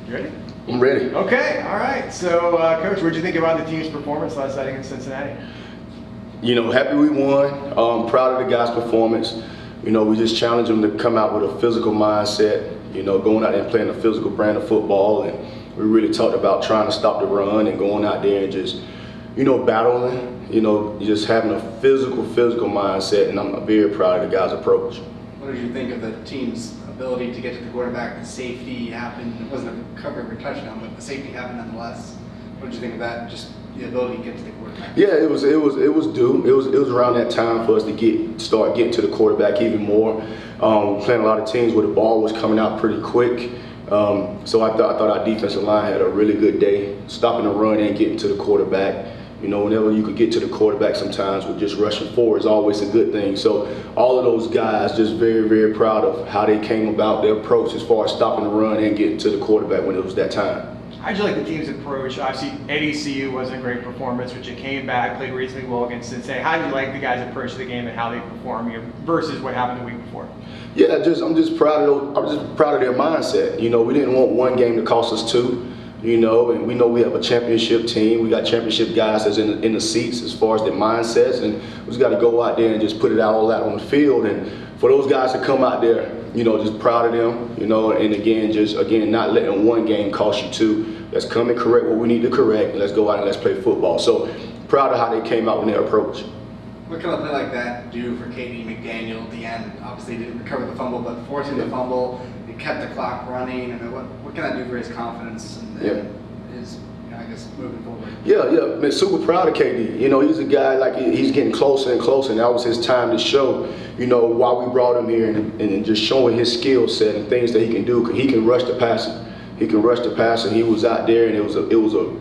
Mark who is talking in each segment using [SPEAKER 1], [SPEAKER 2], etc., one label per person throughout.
[SPEAKER 1] You ready?
[SPEAKER 2] I'm ready.
[SPEAKER 1] Okay, all right. So, Coach, what did you think about the team's performance last night against Cincinnati?
[SPEAKER 2] You know, happy we won. Proud of the guys' performance. You know, we just challenged them to come out with a physical mindset, you know, going out there and playing a physical brand of football. And we really talked about trying to stop the run and going out there and just, you know, battling, you know, just having a physical mindset. And I'm very proud of the guys' approach.
[SPEAKER 3] What did you think of the team's ability to get to the quarterback? The safety happened. It wasn't a cover or touchdown, but the safety happened nonetheless. What did you think of that? Just the ability to get to the quarterback.
[SPEAKER 2] Yeah, it was due. It was around that time for us to start getting to the quarterback even more. Playing a lot of teams where the ball was coming out pretty quick. So I thought our defensive line had a really good day, stopping the run and getting to the quarterback. You know, whenever you could get to the quarterback sometimes with just rushing forward is always a good thing. So all of those guys just very proud of how they came about their approach as far as stopping the run and getting to the quarterback when it was that time.
[SPEAKER 1] How'd you like the team's approach? Obviously, at ECU wasn't a great performance, but you came back, played reasonably well against Cincinnati. How did you like the guys' approach to the game and how they performed versus what happened the week before?
[SPEAKER 2] Yeah, I'm just proud of their mindset. You know, we didn't want one game to cost us two. You know, and we know we have a championship team. We got championship guys that's in the seats as far as their mindsets, and we just got to go out there and just put it all out on the field. And for those guys to come out there, you know, just proud of them. You know, and again, not letting one game cost you two. Let's come and correct what we need to correct, and let's go out and let's play football. So proud of how they came out in their approach.
[SPEAKER 3] What can a play like that do for Katie McDaniel at the end? Obviously, didn't recover the fumble, but forcing the fumble, it kept the clock running. I mean, what can that do for his confidence and his, you know, I guess, moving forward?
[SPEAKER 2] Yeah, been super proud of KD. You know, he's a guy like he's getting closer and closer, and that was his time to show. You know, why we brought him here and just showing his skill set and things that he can do. He can rush the passer. He can rush the passer. He was out there, and it was a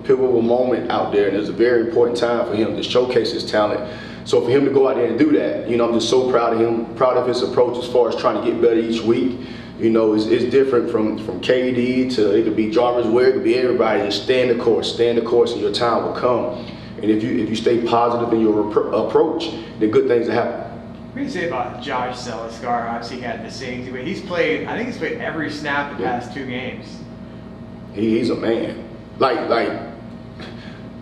[SPEAKER 2] pivotal moment out there, and it was a very important time for him to showcase his talent. So for him to go out there and do that, you know, I'm just so proud of him, proud of his approach as far as trying to get better each week. You know, it's different from KD to it could be Jarvis Ware, it could be everybody. Just stay in the course, and your time will come. And if you stay positive in your approach, then good things will happen.
[SPEAKER 1] What do you say about Josh Zeliscar? Obviously, he had the safety, but I think he's played every snap the past 2 games.
[SPEAKER 2] He's a man. Like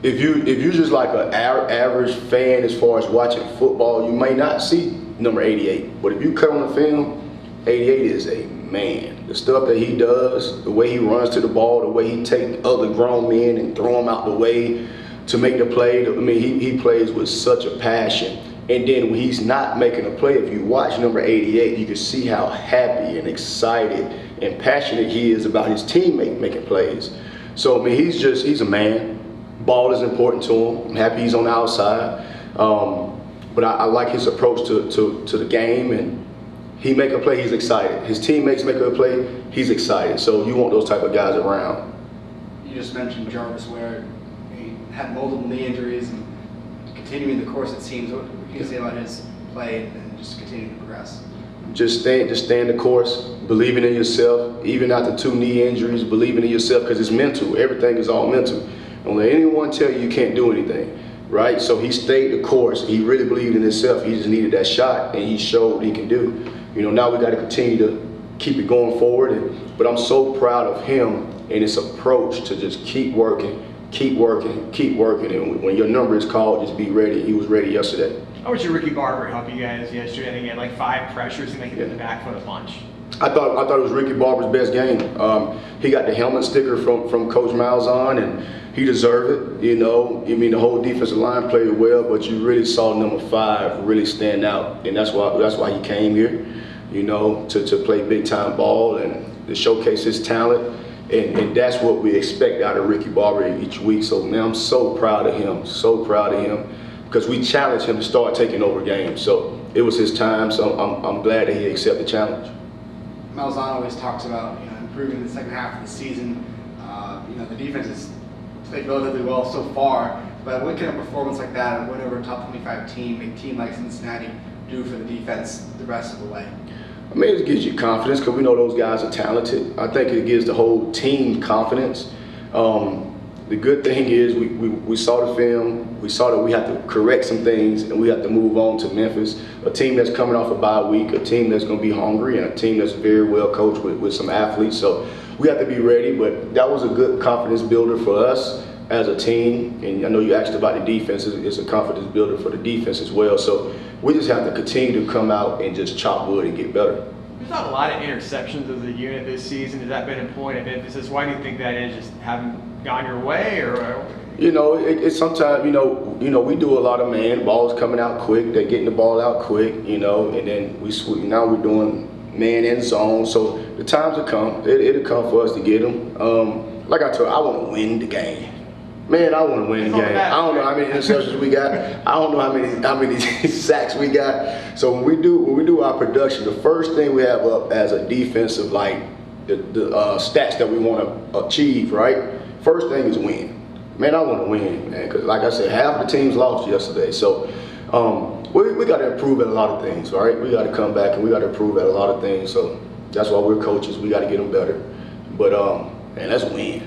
[SPEAKER 2] if you just like an average fan as far as watching football, you may not see number 88. But if you cut on the film, 88 is a man. The stuff that he does, the way he runs to the ball, the way he takes other grown men and throw them out the way to make the play. I mean, he plays with such a passion. And then when he's not making a play, if you watch number 88, you can see how happy and excited and passionate he is about his teammate making plays. So, I mean, he's a man. Ball is important to him. I'm happy he's on the outside. But I like his approach to the game, and he make a play, he's excited. His teammates make a play, he's excited. So you want those type of guys around.
[SPEAKER 3] You just mentioned Jarvis Ware. He had multiple knee injuries and continuing the course, it seems. What can you say about his play and just continuing to progress?
[SPEAKER 2] Just stay in the course, believing in yourself, even after 2 knee injuries, believing in yourself, because it's mental. Everything is all mental. Don't let anyone tell you can't do anything, right? So he stayed the course. He really believed in himself. He just needed that shot, and he showed what he can do. You know, now we got to continue to keep it going forward. But I'm so proud of him and his approach to just keep working. And when your number is called, just be ready. He was ready yesterday.
[SPEAKER 1] How much did Ricky Barber help you guys yesterday? I think he had like 5 pressures and they hit in the back foot a bunch.
[SPEAKER 2] I thought it was Ricky Barber's best game. He got the helmet sticker from Coach Malzahn, and he deserved it. You know, I mean, the whole defensive line played well, but you really saw number 5 really stand out, and that's why he came here. You know, to play big time ball and to showcase his talent, and that's what we expect out of Ricky Barber each week. So man, I'm so proud of him, because we challenged him to start taking over games. So it was his time. So I'm glad that he accepted the challenge.
[SPEAKER 3] Malzahn always talks about, you know, improving the second half of the season. You know, the defense has played relatively well so far, but what can a performance like that, a win over a top 25 team, a team like Cincinnati, do for the defense the rest of the way?
[SPEAKER 2] I mean, it gives you confidence because we know those guys are talented. I think it gives the whole team confidence. The good thing is we saw the film, we saw that we have to correct some things and we have to move on to Memphis, a team that's coming off a bye week, a team that's going to be hungry, and a team that's very well coached with some athletes. So we have to be ready. But that was a good confidence builder for us as a team. And I know you asked about the defense. It's a confidence builder for the defense as well. So we just have to continue to come out and just chop wood and get better.
[SPEAKER 1] There's not a lot of interceptions as a unit this season. Has that been a point of emphasis? Why do you think that is? Just haven't gone your way, or?
[SPEAKER 2] You know, it's sometimes, you know, we do a lot of man. Ball's coming out quick. They're getting the ball out quick, you know, and then now we're doing man in zone. So the times will come. It'll come for us to get them. Like I told you, I want to win the game. Man, I want to win the game. I don't know how many interceptions we got. I don't know how many sacks we got. So when we do our production, the first thing we have up as a defensive, like the stats that we want to achieve, right? First thing is win. Man, I want to win, man, because like I said, half the teams lost yesterday. So we got to improve at a lot of things, right? We got to come back and we got to improve at a lot of things. So that's why we're coaches. We got to get them better. But man, let's win.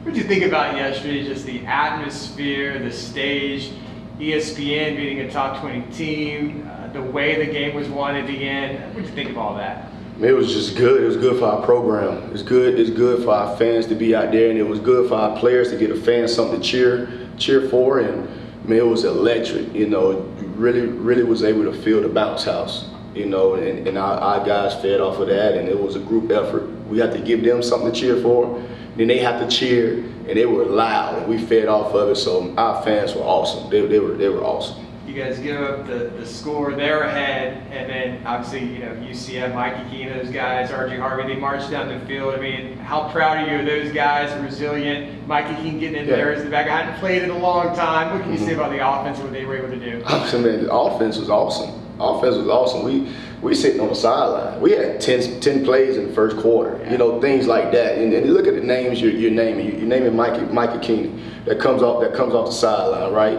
[SPEAKER 1] What did you think about yesterday? Just the atmosphere, the stage, ESPN beating a top 20 team, the way the game was won at the end. What did you think of all that?
[SPEAKER 2] It was just good. It was good for our program. It's good for our fans to be out there, and it was good for our players to get a fan something to cheer for. And man, it was electric. You know, really was able to feel the bounce house. You know, and our guys fed off of that, and it was a group effort. We had to give them something to cheer for. Then they had to cheer, and they were loud, and we fed off of it. So our fans were awesome. They were awesome.
[SPEAKER 1] You guys give up the score, they're ahead, and then obviously, you know, UCF, Mikey Keene, those guys, RJ Harvey, they marched down the field. I mean, how proud are you of those guys, resilient? Mikey Keene getting in there as the back. I hadn't played in a long time. What can you say about the offense and what they were able to do?
[SPEAKER 2] I mean, the offense was awesome. Offense was awesome. We sitting on the sideline. We had 10 plays in the first quarter. Yeah. You know, things like that. And you look at the names you're naming. You're naming Mikey Keene that comes off the sideline, right?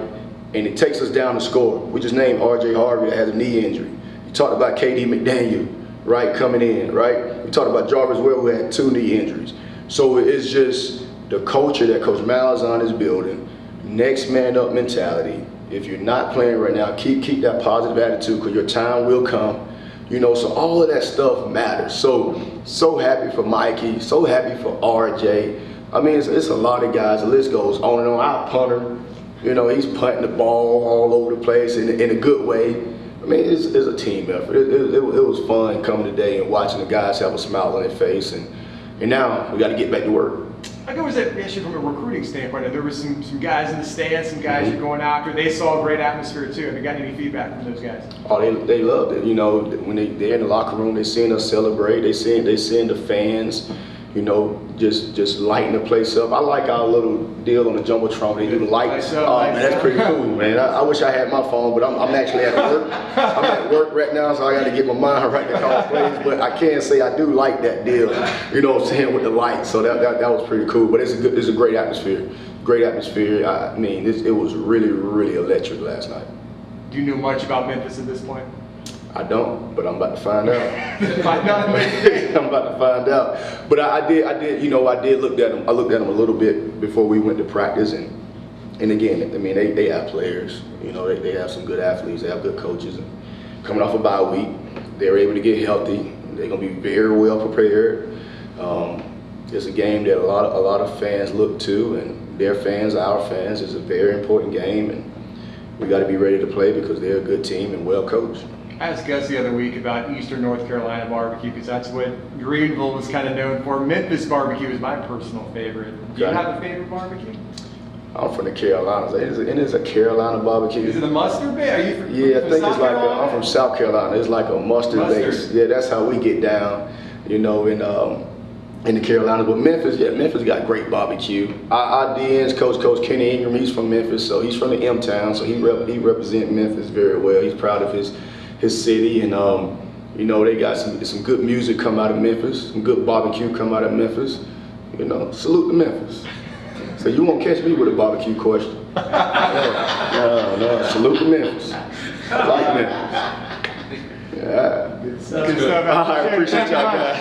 [SPEAKER 2] And it takes us down to score. We just named RJ Harvey that has a knee injury. You talked about KD McDaniel, right, coming in, right? We talked about Jarvis Well, who had 2 knee injuries. So it's just the culture that Coach Malzahn is building, next man up mentality. If you're not playing right now, keep that positive attitude, because your time will come. You know, so all of that stuff matters. So happy for Mikey, so happy for RJ. I mean, it's a lot of guys. The list goes on and on. Our punter, you know, he's punting the ball all over the place in a good way. I mean, it's a team effort. It was fun coming today and watching the guys have a smile on their face. And now we got to get back to work.
[SPEAKER 1] How good was that actually from a recruiting standpoint? There were some guys in the stands, some guys you're going after. They saw a great atmosphere too. Have you got any feedback from those guys?
[SPEAKER 2] Oh, they loved it. You know, when they're in the locker room, they seeing us celebrate. They seeing the fans, you know, just lighting the place up. I like our little deal on the Jumbotron. They do the lights. Oh man, that's pretty cool, man. I wish I had my phone, but I'm actually at work. I'm at work right now, so I got to get my mind right to call plays. But I can say I do like that deal, you know what I'm saying, with the lights. So that was pretty cool. But it's a great atmosphere. Great atmosphere. I mean, it was really electric last night.
[SPEAKER 1] Do you know much about Memphis at this point?
[SPEAKER 2] I don't, but I'm about to find out.
[SPEAKER 1] Find out.
[SPEAKER 2] I'm about to find out. But I did, you know, I did look at them. I looked at them a little bit before we went to practice, and again, I mean, they have players. You know, they have some good athletes. They have good coaches. And coming off a bye week, they're able to get healthy. They're gonna be very well prepared. It's a game that a lot of fans look to, and their fans, our fans. It's a very important game, and we got to be ready to play because they're a good team and well coached.
[SPEAKER 1] I asked Gus the other week about Eastern North Carolina barbecue, because that's what Greenville was kind of known for. Memphis barbecue is my personal favorite. Do you have a favorite barbecue?
[SPEAKER 2] I'm from the Carolinas. It is a Carolina barbecue.
[SPEAKER 1] Is it a mustard base? Are you from
[SPEAKER 2] Yeah, I think
[SPEAKER 1] South
[SPEAKER 2] it's like
[SPEAKER 1] Carolina?
[SPEAKER 2] I'm from South Carolina. It's like a mustard base. Yeah, that's how we get down, you know, in the Carolinas. But Memphis got great barbecue. Our DN's coach Kenny Ingram, he's from Memphis, so he's from the M-Town, so he represents Memphis very well. He's proud of his city, and you know, they got some good music come out of Memphis, some good barbecue come out of Memphis. You know, salute to Memphis. So you won't catch me with a barbecue question. No, salute to Memphis. I like Memphis. Yeah.
[SPEAKER 1] Good stuff.
[SPEAKER 2] I appreciate y'all guys.